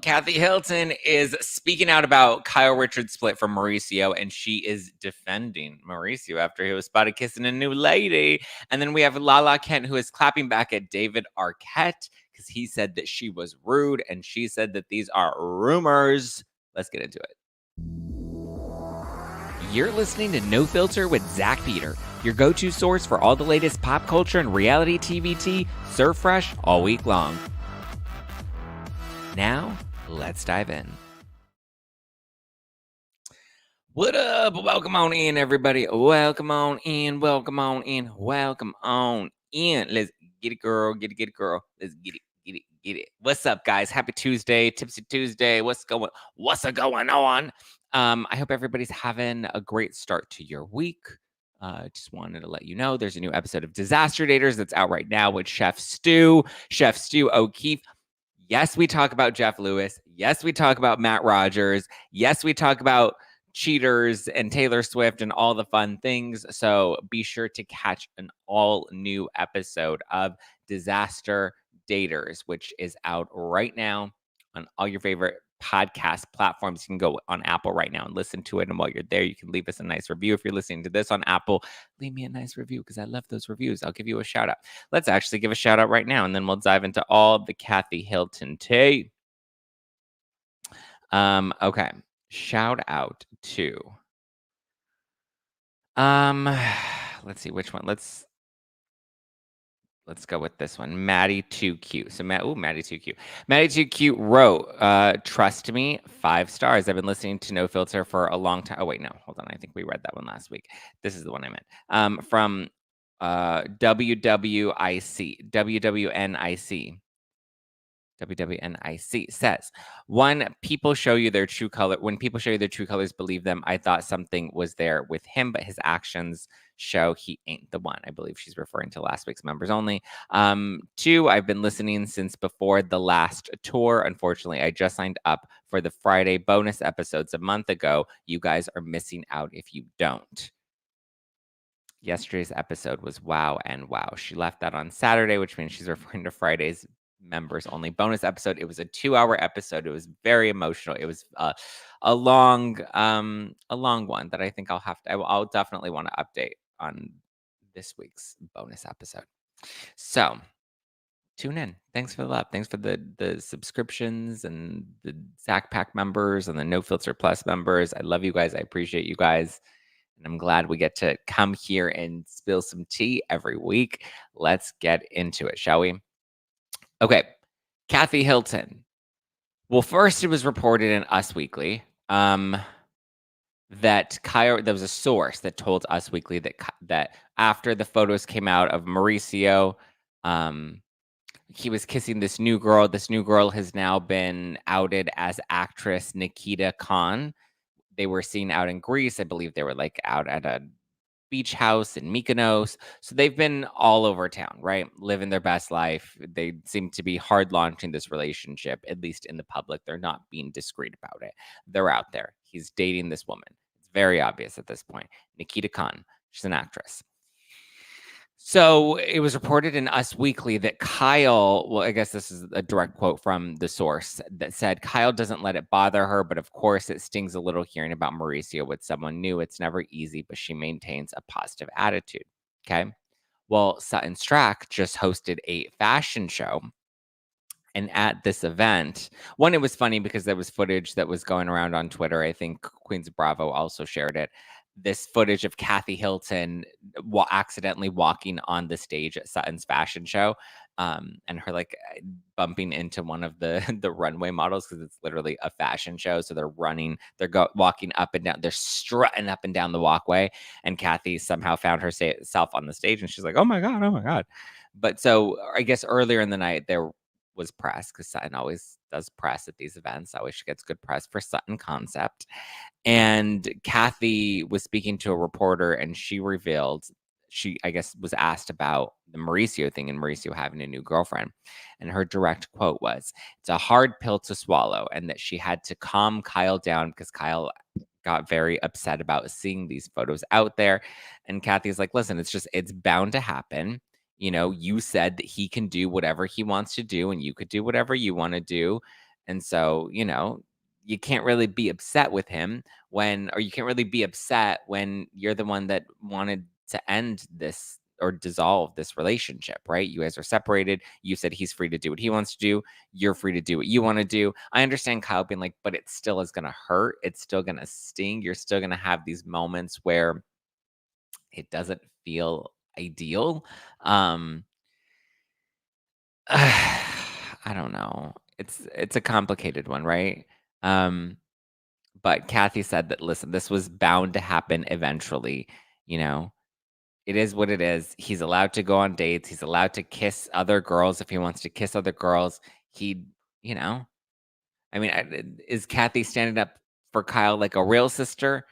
Kathy Hilton is speaking out about Kyle Richards' split from Mauricio, and she is defending Mauricio after he was spotted kissing a new lady. And then we have Lala Kent, who is clapping back at David Arquette because he said that she was rude, and she said that these are rumors. Let's get into it. You're listening to No Filter with Zach Peter, your go-to source for all the latest pop culture and reality TV tea, served fresh all week long. Now, let's dive in. What up? Welcome on in, everybody. Welcome on in. Welcome on in. Welcome on in. Let's get it, girl. Get it, girl. Let's get it. Get it. What's up, guys? Happy Tuesday, Tipsy Tuesday. What's going on? I hope everybody's having a great start to your week. Just wanted to let you know there's a new episode of Disaster Daters that's out right now with Chef Stu O'Keefe. Yes, we talk about Jeff Lewis. Yes, we talk about Matt Rogers. Yes, we talk about cheaters and Taylor Swift and all the fun things. So be sure to catch an all new episode of Disaster Daters, which is out right now on all your favorite podcast platforms. You can go on Apple right now and listen to it. And while you're there, you can leave us a nice review. If you're listening to this on Apple, leave me a nice review because I love those reviews. I'll give you a shout out. Let's actually give a shout out right now, and then we'll dive into all the Kathy Hilton tea. Okay. Shout out to let's see which one. Let's go with this one. Maddie 2Q. So Maddie 2Q. Maddie 2Q wrote, trust me, 5 stars. I've been listening to No Filter for a long time. Oh, wait, no. Hold on. I think we read that one last week. This is the one I meant. From WWNIC says, when people show you their true colors, believe them. I thought something was there with him, but his actions show he ain't the one. I believe she's referring to last week's members only. 2, I've been listening since before the last tour. Unfortunately, I just signed up for the Friday bonus episodes a month ago. You guys are missing out if you don't. Yesterday's episode was wow and wow. She left that on Saturday, which means she's referring to Friday's members only bonus episode. It was a 2-hour episode. It was very emotional. It was a long one that I think I'll definitely want to update on this week's bonus episode. So tune in. Thanks for the love. Thanks for the subscriptions and the Zack Pack members and the No Filter Plus members. I love you guys. I appreciate you guys. And I'm glad we get to come here and spill some tea every week. Let's get into it, shall we? Okay, Kathy Hilton. Well, first it was reported in Us Weekly that there was a source that told Us Weekly that after the photos came out of Mauricio, he was kissing this new girl. This new girl has now been outed as actress Nikita Khan. They were seen out in Greece. I believe they were out at a beach house in Mykonos. So they've been all over town, right? Living their best life. They seem to be hard launching this relationship, at least in the public. They're not being discreet about it. They're out there. He's dating this woman. It's very obvious at this point. Nikita Khan. She's an actress. So it was reported in Us Weekly that Kyle, well, I guess this is a direct quote from the source that said, Kyle doesn't let it bother her, but of course it stings a little hearing about Mauricio with someone new. It's never easy, but she maintains a positive attitude. Okay. Well, Sutton Strack just hosted a fashion show. And at this event, it was funny because there was footage that was going around on Twitter. I think Queens of Bravo also shared it. This footage of Kathy Hilton accidentally walking on the stage at Sutton's fashion show, and her bumping into one of the runway models because it's literally a fashion show. So they're walking up and down, they're strutting up and down the walkway, and Kathy somehow found herself on the stage, and she's like, "Oh my god!" But so I guess earlier in the night there was press because Sutton always does press at these events. Always she gets good press for Sutton Concept. And Kathy was speaking to a reporter, and she revealed I guess, was asked about the Mauricio thing and Mauricio having a new girlfriend. And her direct quote was, "It's a hard pill to swallow," and that she had to calm Kyle down because Kyle got very upset about seeing these photos out there. And Kathy's like, "Listen, it's bound to happen. You know, you said that he can do whatever he wants to do and you could do whatever you want to do. And so, you can't really be upset with him or you can't really be upset when you're the one that wanted to end this or dissolve this relationship, right? You guys are separated. You said he's free to do what he wants to do. You're free to do what you want to do. I understand Kyle being like, but it still is going to hurt. It's still going to sting. You're still going to have these moments where it doesn't feel ideal. Um, I don't know. It's a complicated one, right? Um, but Kathy said that, listen, this was bound to happen eventually. You know, it is what it is. He's allowed to go on dates. He's allowed to kiss other girls if he wants to kiss other girls. He, you know, I mean, is Kathy standing up for Kyle like a real sister?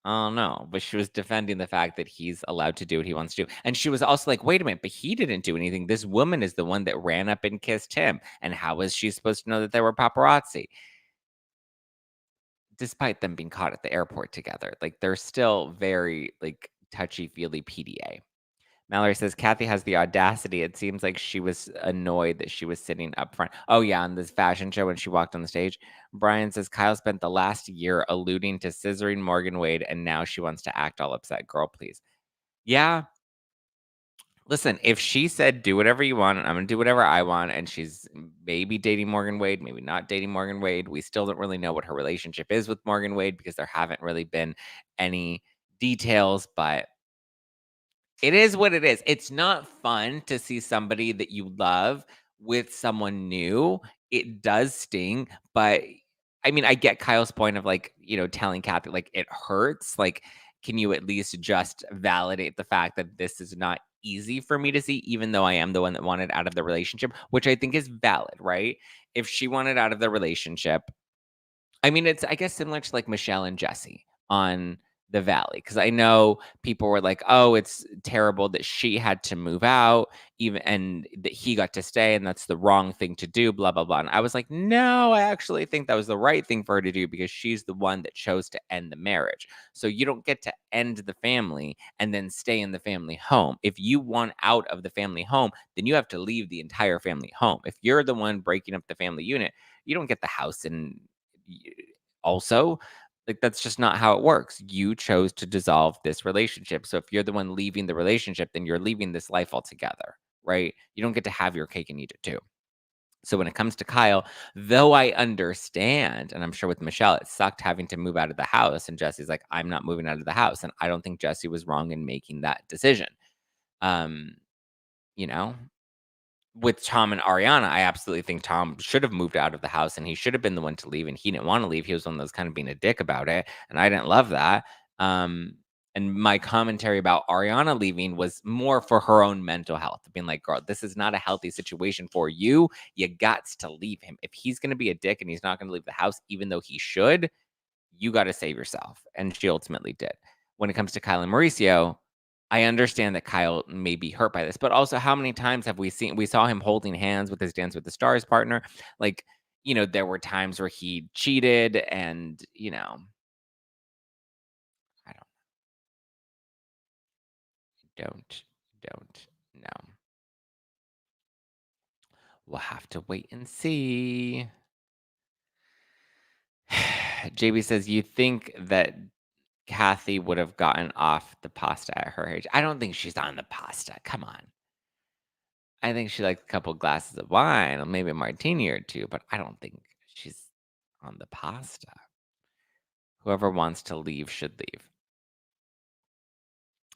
I don't know, but she was defending the fact that he's allowed to do what he wants to do. And she was also like, wait a minute, but he didn't do anything. This woman is the one that ran up and kissed him. And how was she supposed to know that there were paparazzi? Despite them being caught at the airport together, like they're still very like touchy-feely PDA. Mallory says Kathy has the audacity. It seems like she was annoyed that she was sitting up front. Oh, yeah, on this fashion show when she walked on the stage. Brian says Kyle spent the last year alluding to scissoring Morgan Wade, and now she wants to act all upset. Girl, please. Yeah. Listen, if she said, do whatever you want, and I'm going to do whatever I want, and she's maybe dating Morgan Wade, maybe not dating Morgan Wade, we still don't really know what her relationship is with Morgan Wade because there haven't really been any details, but it is what it is. It's not fun to see somebody that you love with someone new. It does sting, but I mean, I get Kyle's point of like, telling Kathy like it hurts. Like, can you at least just validate the fact that this is not easy for me to see, even though I am the one that wanted out of the relationship, which I think is valid, right? If she wanted out of the relationship, I mean, it's I guess similar to like Michelle and Jesse on The Valley because I know people were like, "Oh, it's terrible that she had to move out, even and that he got to stay, and that's the wrong thing to do." Blah blah blah. And I was like, "No, I actually think that was the right thing for her to do because she's the one that chose to end the marriage. So you don't get to end the family and then stay in the family home. If you want out of the family home, then you have to leave the entire family home. If you're the one breaking up the family unit, you don't get the house and y- also like that's just not how it works. You chose to dissolve this relationship. So if you're the one leaving the relationship, then you're leaving this life altogether, right? You don't get to have your cake and eat it too. So when it comes to Kyle, though I understand, and I'm sure with Michelle, it sucked having to move out of the house. And Jesse's like, I'm not moving out of the house. And I don't think Jesse was wrong in making that decision. Um, you know, with Tom and Ariana, I absolutely think Tom should have moved out of the house and he should have been the one to leave, and he didn't wanna leave. He was one that was kind of being a dick about it, and I didn't love that. And my commentary about Ariana leaving was more for her own mental health, being like, "Girl, this is not a healthy situation for you. You gots to leave him. If he's gonna be a dick and he's not gonna leave the house, even though he should, you gotta save yourself." And she ultimately did. When it comes to Kyle and Mauricio, I understand that Kyle may be hurt by this, but also how many times have we saw him holding hands with his Dance with the Stars partner? Like, there were times where he cheated and, I don't know. We'll have to wait and see. JB says, you think that Kathy would have gotten off the pasta at her age? I don't think she's on the pasta. Come on. I think she likes a couple glasses of wine or maybe a martini or two, but I don't think she's on the pasta. Whoever wants to leave should leave.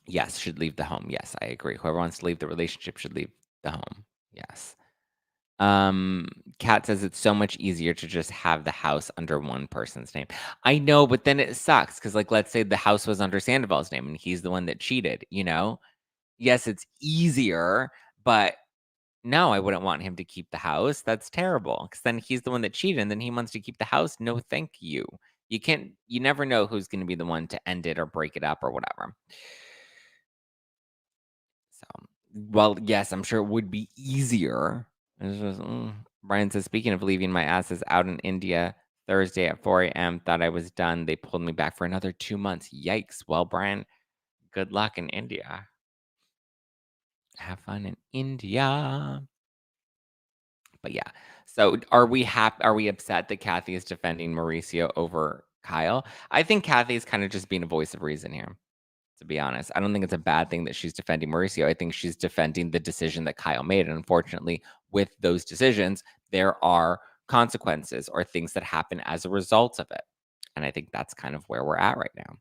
Yes, should leave the home. Yes, I agree. Whoever wants to leave the relationship should leave the home. Yes. Kat says it's so much easier to just have the house under one person's name. I know, but then it sucks because, like, let's say the house was under Sandoval's name and he's the one that cheated. Yes, it's easier, but no, I wouldn't want him to keep the house. That's terrible because then he's the one that cheated and then he wants to keep the house. No, thank you. You never know who's going to be the one to end it or break it up or whatever. So, well, yes, I'm sure it would be easier. It's just, Brian says, speaking of leaving, my ass is out in India Thursday at 4 a.m. Thought I was done. They pulled me back for another 2 months. Yikes. Well, Brian, good luck in India. Have fun in India. But yeah. So are we happy? Are we upset that Kathy is defending Mauricio over Kyle? I think Kathy is kind of just being a voice of reason here, to be honest. I don't think it's a bad thing that she's defending Mauricio. I think she's defending the decision that Kyle made. And unfortunately, with those decisions, there are consequences or things that happen as a result of it. And I think that's kind of where we're at right now.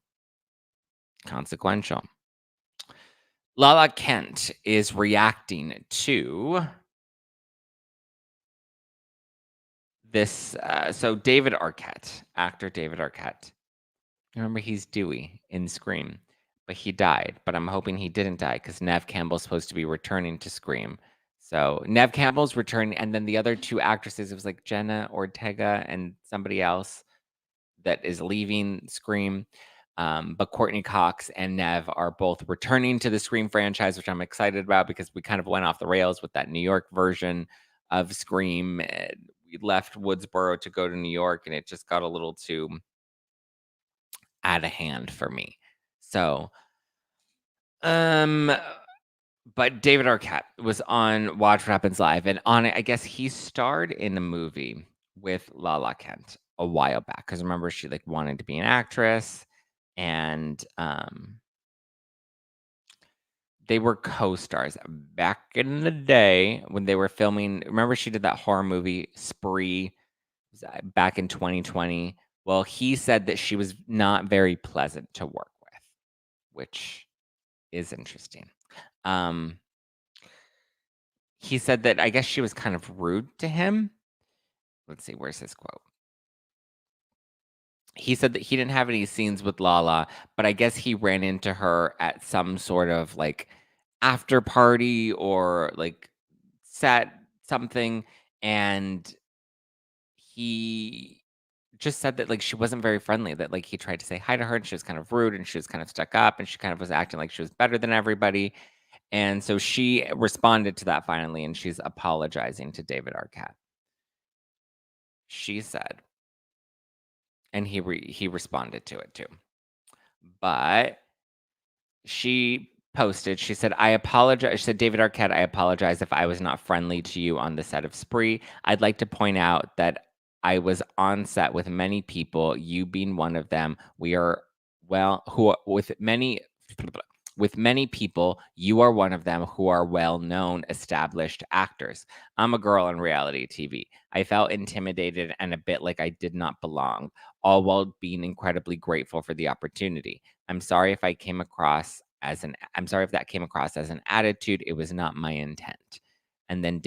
Consequential. Lala Kent is reacting to this. So David Arquette, actor David Arquette. Remember, he's Dewey in Scream, but he died. But I'm hoping he didn't die because Nev Campbell's supposed to be returning to Scream. So Nev Campbell's returning, and then the other two actresses, it was like Jenna Ortega and somebody else that is leaving Scream. But Courtney Cox and Nev are both returning to the Scream franchise, which I'm excited about because we kind of went off the rails with that New York version of Scream. We left Woodsboro to go to New York, and it just got a little too out of hand for me. So, but David Arquette was on Watch What Happens Live, and on it, I guess he starred in a movie with Lala Kent a while back. Because remember, she like wanted to be an actress, and they were co-stars back in the day when they were filming. Remember, she did that horror movie Spree back in 2020. Well, he said that she was not very pleasant to work with, which is interesting. He said that I guess she was kind of rude to him. Let's see, where's his quote? He said that he didn't have any scenes with Lala, but I guess he ran into her at some sort of like after party or like set something, and he just said that like she wasn't very friendly, that like he tried to say hi to her and she was kind of rude and she was kind of stuck up and she kind of was acting like she was better than everybody. And so she responded to that finally, and she's apologizing to David Arquette. She said, and he responded to it too. But she posted, she said, I apologize. She said, David Arquette, I apologize if I was not friendly to you on the set of Spree. I'd like to point out that I was on set with many people, you being one of them. We are, well, who are, with many people, you are one of them who are well-known, established actors. I'm a girl on reality TV. I felt intimidated and a bit like I did not belong, all while being incredibly grateful for the opportunity. I'm sorry if that came across as an attitude. It was not my intent. And then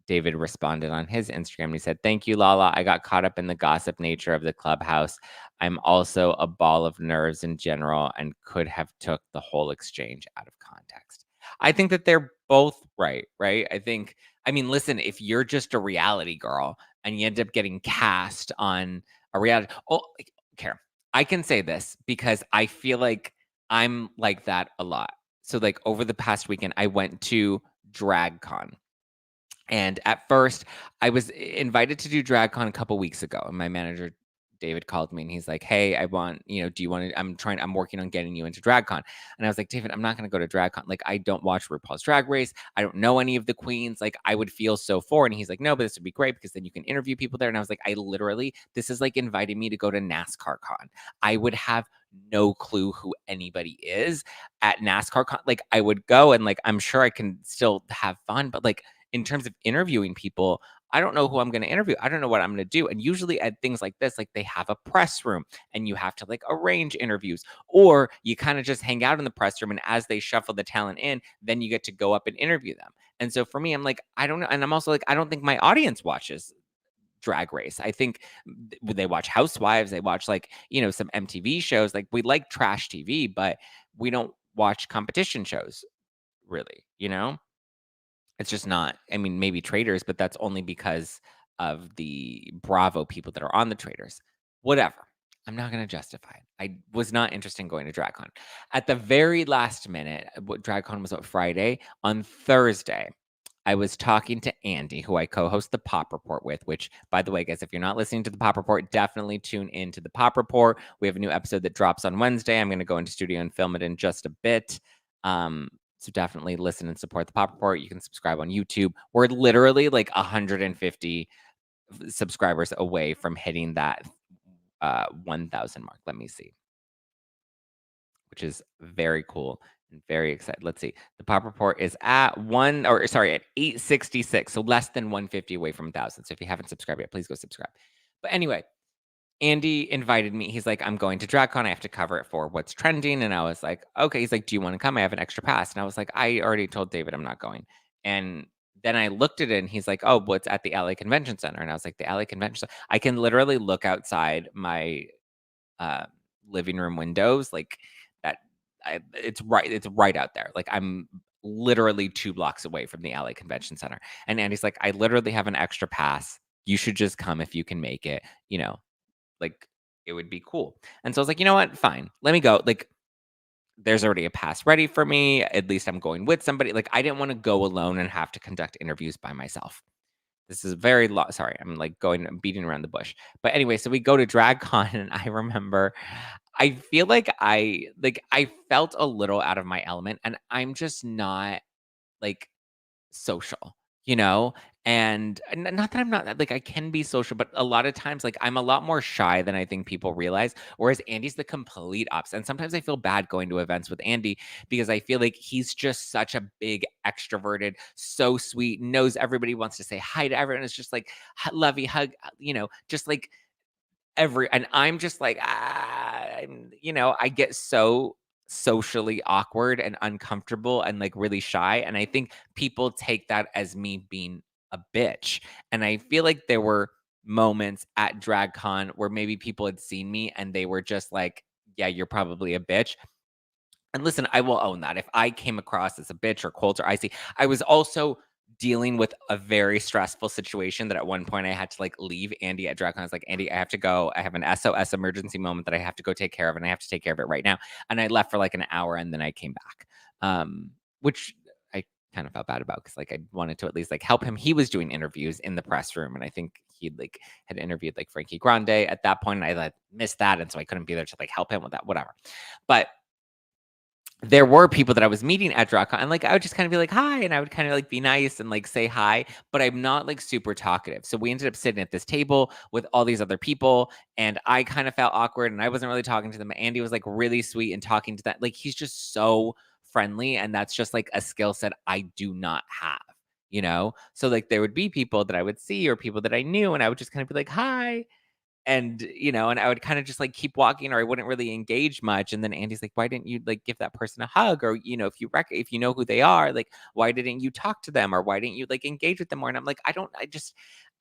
David responded on his Instagram, and he said, thank you, Lala. I got caught up in the gossip nature of the clubhouse. I'm also a ball of nerves in general and could have took the whole exchange out of context. I think that they're both right? I mean, listen, if you're just a reality girl and you end up getting cast on a reality, Kara, I can say this because I feel like I'm like that a lot. So like over the past weekend, I went to DragCon. And at first, I was invited to do DragCon a couple weeks ago, and my manager David called me and he's like, "Hey, I want, do you want to? I'm working on getting you into DragCon." And I was like, "David, I'm not going to go to DragCon. Like, I don't watch RuPaul's Drag Race. I don't know any of the queens. Like, I would feel so foreign." And he's like, "No, but this would be great because then you can interview people there." And I was like, this is like inviting me to go to NASCAR Con. I would have no clue who anybody is at NASCAR Con. Like, I would go and like, I'm sure I can still have fun, but like, in terms of interviewing people, I don't know who I'm going to interview. I don't know what I'm going to do. And usually at things like this, like they have a press room and you have to like arrange interviews, or you kind of just hang out in the press room. And as they shuffle the talent in, then you get to go up and interview them. And so for me, I'm like, I don't know. And I'm also like, I don't think my audience watches Drag Race. I think they watch Housewives. They watch like, some MTV shows. Like we like trash TV, but we don't watch competition shows really, It's just not, I mean, maybe traders, but that's only because of the Bravo people that are on the traders. Whatever. I'm not going to justify it. I was not interested in going to DragCon. At the very last minute, what DragCon was on Friday. On Thursday, I was talking to Andy, who I co-host the Pop Report with, which, by the way, guys, if you're not listening to the Pop Report, definitely tune into the Pop Report. We have a new episode that drops on Wednesday. I'm going to go into studio and film it in just a bit. So definitely listen and support the Pop Report. You can subscribe on YouTube. We're literally like 150 subscribers away from hitting that 1,000 mark. Let me see, which is very cool and very excited. Let's see. The Pop Report is at at 866. So less than 150 away from 1,000. So if you haven't subscribed yet, please go subscribe. But anyway, Andy invited me. He's like, I'm going to DragCon. I have to cover it for what's trending. And I was like, okay. He's like, do you want to come? I have an extra pass. And I was like, I already told David I'm not going. And then I looked at it and he's like, oh, well, it's at the LA Convention Center. And I was like, the LA Convention Center. I can literally look outside my uh, living room windows like that. It's right out there. Like I'm literally 2 blocks away from the LA Convention Center. And Andy's like, I literally have an extra pass. You should just come if you can make it. Like, it would be cool. And so I was like, "You know what? Fine. Let me go." Like, there's already a pass ready for me. At least I'm going with somebody. Like, I didn't wanna go alone and have to conduct interviews by myself. This is very sorry, I'm, like, I'm beating around the bush. But anyway, so we go to DragCon, and I remember I feel like I felt a little out of my element, and I'm just not, like, social, you know? And not that I'm not like I can be social, but a lot of times like I'm a lot more shy than I think people realize. Whereas Andy's the complete opposite. And sometimes I feel bad going to events with Andy because I feel like he's just such a big extroverted, so sweet, knows everybody, wants to say hi to everyone. It's just like lovey hug, just like and I'm just like, I get so socially awkward and uncomfortable and like really shy. And I think people take that as me being a bitch. And I feel like there were moments at DragCon where maybe people had seen me and they were just like, yeah, you're probably a bitch. And listen, I will own that. If I came across as a bitch or cold or icy, I was also dealing with a very stressful situation that at one point I had to like leave Andy at DragCon. I was like, Andy, I have to go. I have an SOS emergency moment that I have to go take care of, and I have to take care of it right now. And I left for like an hour and then I came back. Which I kind of felt bad about because like I wanted to at least like help him. He was doing interviews in the press room, and I think he like had interviewed like Frankie Grande at that point, and I like missed that, and so I couldn't be there to like help him with that, whatever. But there were people that I was meeting at DrawCon, and, like, I would just kinda be like, "Hi," and I would kinda, like, be nice and, like, say hi, but I'm not, like, super talkative. So we ended up sitting at this table with all these other people, and I kinda felt awkward, and I wasn't really talking to them. Andy was, like, really sweet and talking to that like, he's just so friendly, and that's just, like, a skill set I do not have, you know? So, like, there would be people that I would see or people that I knew, and I would just kinda be like, "Hi," and I would kinda just, like, keep walking or I wouldn't really engage much, and then Andy's like, "Why didn't you, like, give that person a hug? Or, if you know who they are, like, why didn't you talk to them? Or why didn't you, like, engage with them more?" And I'm like,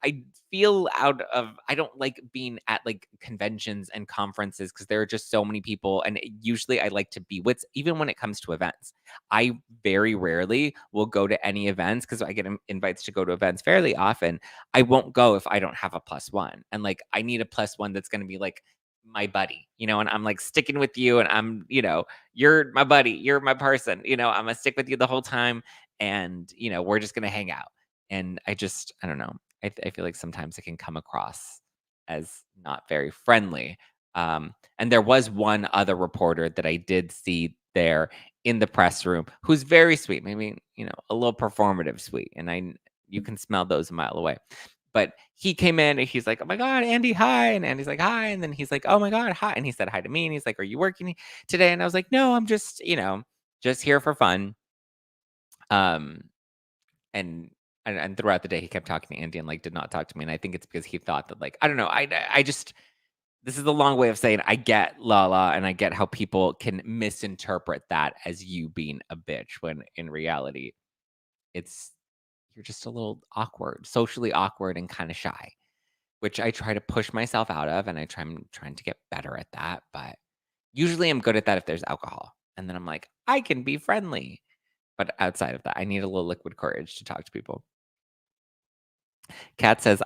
I feel out of I don't like being at, like, conventions and conferences because there are just so many people, and usually I like to be with even when it comes to events. I very rarely will go to any events because I get invites to go to events fairly often. I won't go if I don't have a plus one. And like, I need a plus one that's going to be like my buddy, and I'm like sticking with you. And you're my buddy, you're my person, I'm going to stick with you the whole time. And, we're just going to hang out. And I don't know. I feel like sometimes it can come across as not very friendly. And there was one other reporter that I did see there in the press room who's very sweet, maybe, a little performative sweet. And you can smell those a mile away. But he came in and he's like, "Oh my God, Andy, hi." And Andy's like, "Hi." And then he's like, "Oh my God, hi." And he said hi to me. And he's like, "Are you working today?" And I was like, "No, I'm just, just here for fun." Um, and and throughout the day, he kept talking to Andy and like did not talk to me. And I think it's because he thought that like I don't know. I just this is a long way of saying I get Lala and I get how people can misinterpret that as you being a bitch when in reality it's you're just a little awkward, socially awkward and kind of shy, which I try to push myself out of, and I'm trying to get better at that, but usually I'm good at that if there's alcohol, and then I'm like, "I can be friendly." But outside of that, I need a little liquid courage to talk to people. Kat says,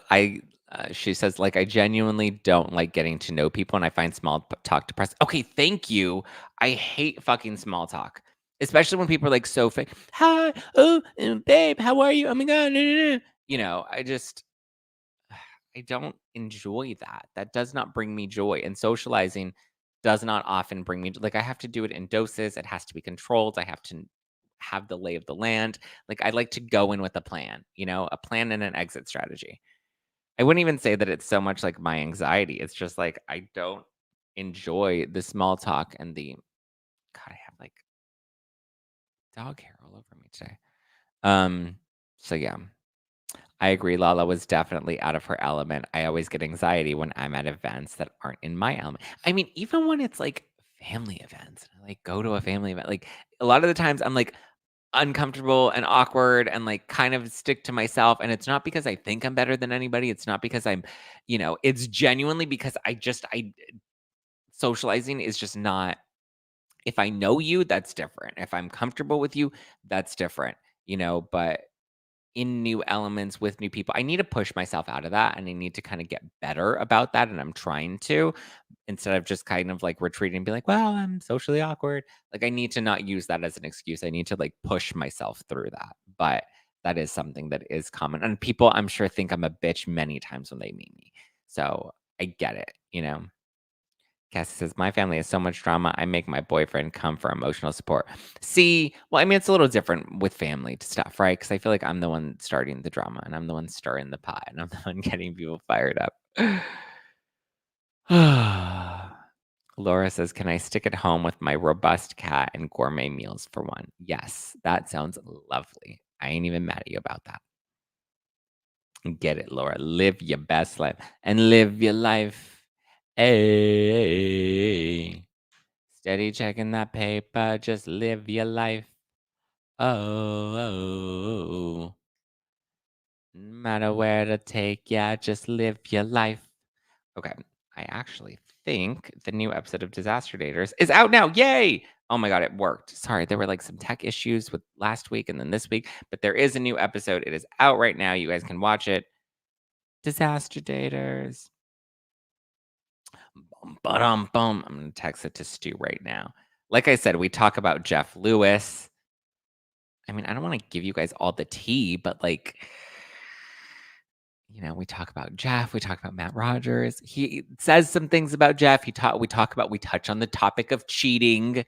she says, like, "I genuinely don't like getting to know people, and I find small talk depressing." Okay, thank you. I hate fucking small talk, especially when people are, like, so fake. "Hi, oh, babe, how are you? Oh my god, nah, nah, nah." I just I don't enjoy that. That does not bring me joy, and socializing does not often bring me like, I have to do it in doses, it has to be controlled, I have to have the lay of the land. Like, I like to go in with a plan, a plan and an exit strategy. I wouldn't even say that it's so much like my anxiety. It's just like I don't enjoy the small talk and the God, I have like dog hair all over me today. Um, so yeah, I agree. Lala was definitely out of her element. I always get anxiety when I'm at events that aren't in my element. I mean, even when it's like family events, I like go to a family event. Like a lot of the times I'm like uncomfortable and awkward and like kind of stick to myself. And it's not because I think I'm better than anybody. It's not because it's genuinely because I socializing is just not, if I know you, that's different. If I'm comfortable with you, that's different, but in new elements with new people, I need to push myself out of that and I need to kind of get better about that. And I'm trying to, instead of just kind of like retreating and be like, well, I'm socially awkward. Like I need to not use that as an excuse. I need to like push myself through that. But that is something that is common. And people, I'm sure, think I'm a bitch many times when they meet me. So I get it. Cassie says, my family has so much drama. I make my boyfriend come for emotional support. See, well, I mean, it's a little different with family stuff, right? Because I feel like I'm the one starting the drama and I'm the one stirring the pot and I'm the one getting people fired up. Laura says, can I stick at home with my robust cat and gourmet meals for one? Yes, that sounds lovely. I ain't even mad at you about that. Get it, Laura. Live your best life and live your life. Hey. Steady checking that paper, just live your life. Oh. No matter where to take ya, just live your life. Okay, I actually think the new episode of Disaster Daters is out now. Yay! Oh my god, it worked. Sorry, there were like some tech issues with last week and then this week, but there is a new episode. It is out right now. You guys can watch it. Disaster Daters. Bum. I'm gonna text it to Stu right now. Like I said, we talk about Jeff Lewis. I mean, I don't want to give you guys all the tea, but like, we talk about Jeff, we talk about Matt Rogers. He says some things about Jeff. We touch on the topic of cheating.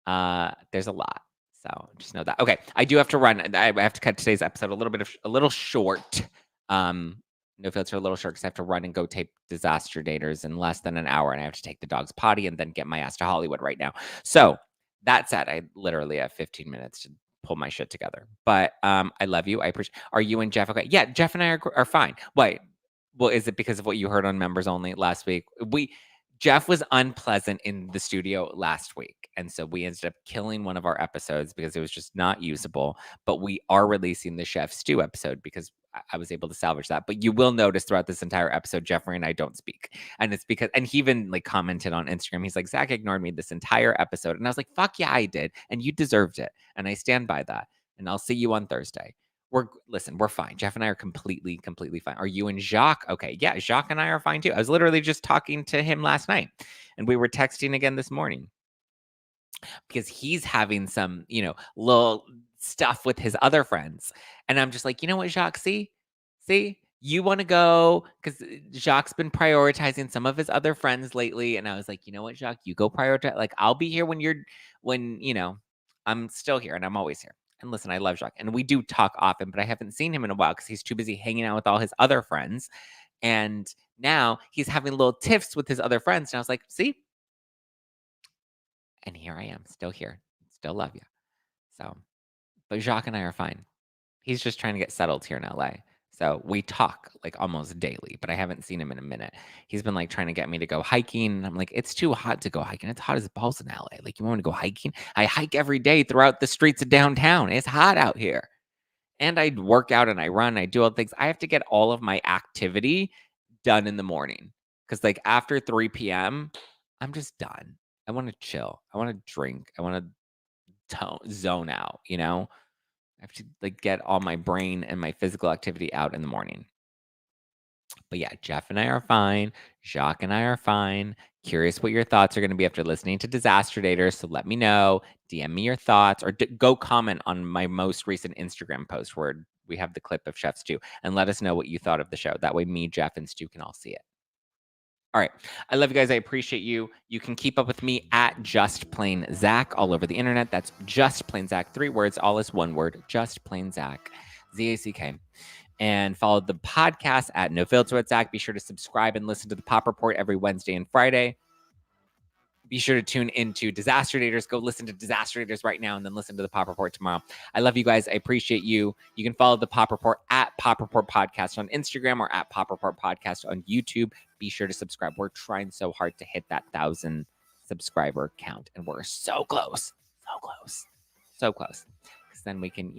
There's a lot. So just know that. Okay, I do have to run. I have to cut today's episode a little short. No filter, a little short because I have to run and go tape Disaster Daters in less than an hour, and I have to take the dog's potty and then get my ass to Hollywood right now. So that said, I literally have 15 minutes to pull my shit together. But I love you. I appreciate. Are you and Jeff okay? Yeah, Jeff and I are fine. Wait, well, is it because of what you heard on members only last week? Jeff was unpleasant in the studio last week. And so we ended up killing one of our episodes because it was just not usable. But we are releasing the Chef Stew episode because I was able to salvage that. But you will notice throughout this entire episode, Jeffrey and I don't speak. And it's because, and he even like commented on Instagram. He's like, Zach ignored me this entire episode. And I was like, fuck yeah, I did. And you deserved it. And I stand by that. And I'll see you on Thursday. We're fine. Jeff and I are completely fine. Are you and Jacques? Okay. Yeah. Jacques and I are fine too. I was literally just talking to him last night and we were texting again this morning because he's having some, little stuff with his other friends. And I'm just like, you know what, Jacques, see, you want to go because Jacques been prioritizing some of his other friends lately. And I was like, you know what, Jacques, you go prioritize. Like, I'll be here when I'm still here and I'm always here. And listen, I love Jacques and we do talk often, but I haven't seen him in a while because he's too busy hanging out with all his other friends. And now he's having little tiffs with his other friends. And I was like, see? And here I am, still here. Still love you. So, but Jacques and I are fine. He's just trying to get settled here in LA. So we talk like almost daily, but I haven't seen him in a minute. He's been like trying to get me to go hiking. And I'm like, it's too hot to go hiking. It's hot as balls in LA. Like, you want me to go hiking? I hike every day throughout the streets of downtown. It's hot out here. And I work out and I run. I do all the things. I have to get all of my activity done in the morning. Cause like after 3 p.m., I'm just done. I want to chill. I want to drink. I want to zone out, I have to like get all my brain and my physical activity out in the morning. But yeah, Jeff and I are fine. Jacques and I are fine. Curious what your thoughts are going to be after listening to Disaster Daters. So let me know. DM me your thoughts or go comment on my most recent Instagram post where we have the clip of Chef Stu and let us know what you thought of the show. That way me, Jeff, and Stu can all see it. All right. I love you guys. I appreciate you. You can keep up with me at Just Plain Zack all over the internet. That's Just Plain Zack. 3 words, all is one word. Just Plain Zack. ZACK. And follow the podcast at No Filter with Zack. Be sure to subscribe and listen to the Pop Report every Wednesday and Friday. Be sure to tune into Disaster Daters. Go listen to Disaster Daters right now and then listen to the Pop Report tomorrow. I love you guys. I appreciate you. You can follow the Pop Report at Pop Report Podcast on Instagram or at Pop Report Podcast on YouTube. Be sure to subscribe. We're trying so hard to hit that 1,000 subscriber count, and we're so close. So close. So close. Because then we can,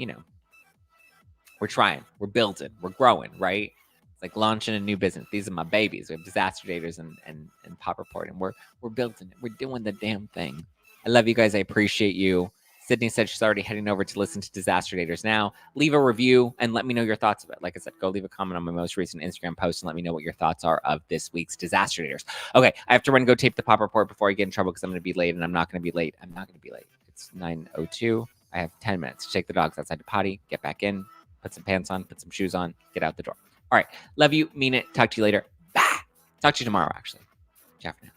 we're trying. We're building. We're growing, right? It's like launching a new business. These are my babies. We have Disaster Daters and Pop Report, and we're building it. We're doing the damn thing. I love you guys. I appreciate you. Sydney said she's already heading over to listen to Disaster Daters now. Leave a review and let me know your thoughts of it. Like I said, go leave a comment on my most recent Instagram post and let me know what your thoughts are of this week's Disaster Daters. Okay, I have to run and go tape the Pop Report before I get in trouble because I'm going to be late, and I'm not going to be late. I'm not going to be late. It's 9:02. I have 10 minutes to take the dogs outside to potty, get back in, put some pants on, put some shoes on, get out the door. All right. Love you. Mean it. Talk to you later. Bye. Talk to you tomorrow, actually. Ciao for now.